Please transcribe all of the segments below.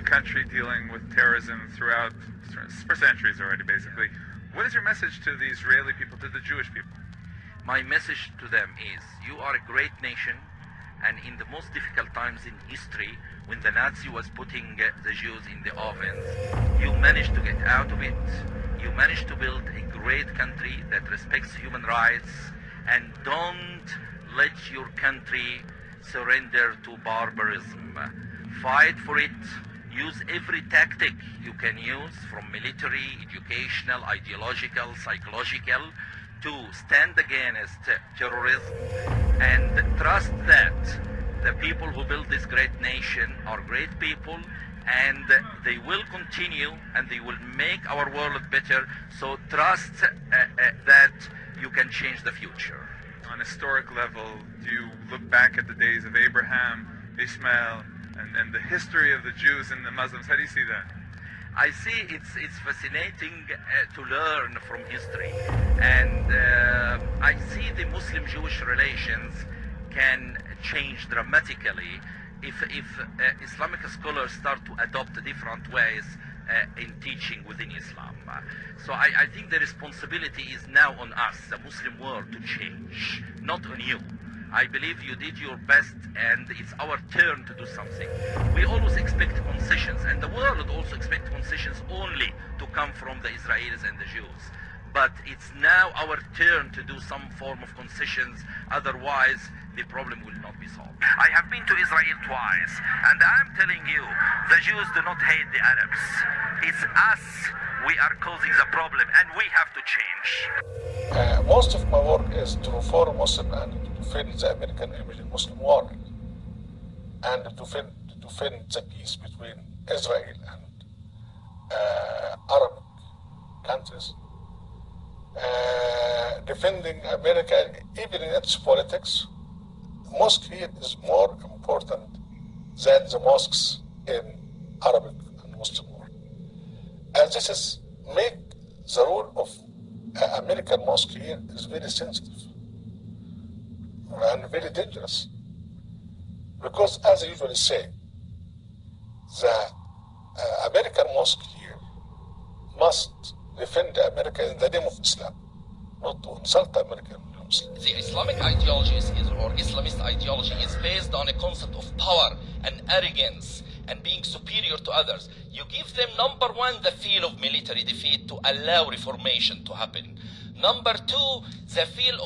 country dealing with terrorism for centuries already, basically. What is your message to the Israeli people, to the Jewish people? My message to them is, you are a great nation, and in the most difficult times in history, when the Nazi was putting the Jews in the ovens, you managed to get out of it. You managed to build a great country that respects human rights, and don't let your country surrender to barbarism. Fight for it. Use every tactic you can use, from military, educational, ideological, psychological, to stand against terrorism, and trust that the people who built this great nation are great people, and they will continue and they will make our world better. So trust that you can change the future. On a historic level, do you look back at the days of Abraham, Ishmael, and the history of the Jews and the Muslims? How do you see that? I see it's fascinating to learn from history, and I see the Muslim-Jewish relations can change dramatically if Islamic scholars start to adopt different ways in teaching within Islam. So I think the responsibility is now on us, the Muslim world, to change, not on you. I believe you did your best, and it's our turn to do something. We always expect concessions, and the world also expects concessions only to come from the Israelis and the Jews. But it's now our turn to do some form of concessions, otherwise the problem will not be solved. I have been to Israel twice, and I'm telling you, the Jews do not hate the Arabs. It's us, we are causing the problem, and we have to change. Most of my work is to reform Muslim and to defend the American image in Muslim world, and to defend the peace between Israel and Arab countries. Defending America, even in its politics, mosque here is more important than the mosques in Arabic and Muslim world. And this is make the role of American mosque here is very sensitive and very dangerous. Because as I usually say, the American mosque here must defend America in the name of Islam, not to insult American Muslims. The Islamic ideology or Islamist ideology is based on a concept of power and arrogance and being superior to others. You give them, number one, the feel of military defeat to allow reformation to happen. Number two, the feel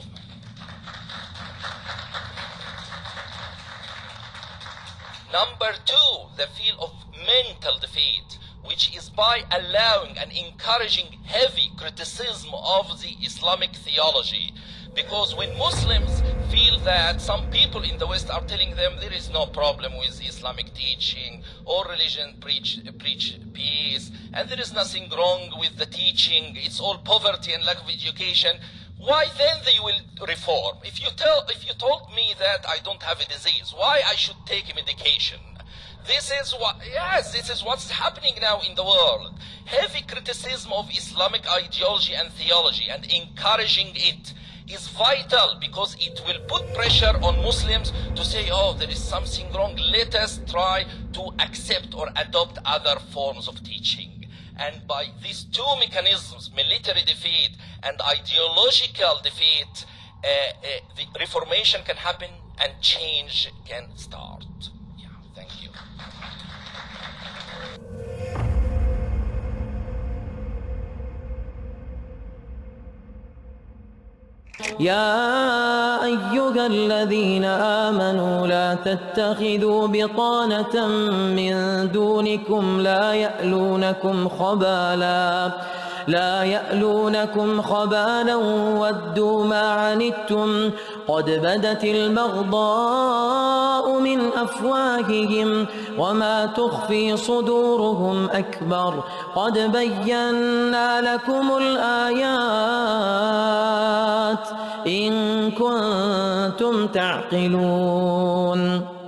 of mental defeat, which is by allowing and encouraging heavy criticism of the Islamic theology. Because when Muslims feel that some people in the West are telling them there is no problem with Islamic teaching, or religion preach peace, and there is nothing wrong with the teaching, it's all poverty and lack of education, why then they will reform? If you told me that I don't have a disease, why I should take a medication? This is what's happening now in the world. Heavy criticism of Islamic ideology and theology and encouraging it is vital, because it will put pressure on Muslims to say, oh, there is something wrong, let us try to accept or adopt other forms of teaching. And by these two mechanisms, military defeat and ideological defeat, the reformation can happen and change can start. Yeah, thank you. يا أيها الذين آمنوا لا تتخذوا بطانة من دونكم لا يألونكم خبالا ودوا ما عنتم قد بدت البغضاء من أفواههم وما تخفي صدورهم أكبر قد بينا لكم الآيات إن كنتم تعقلون.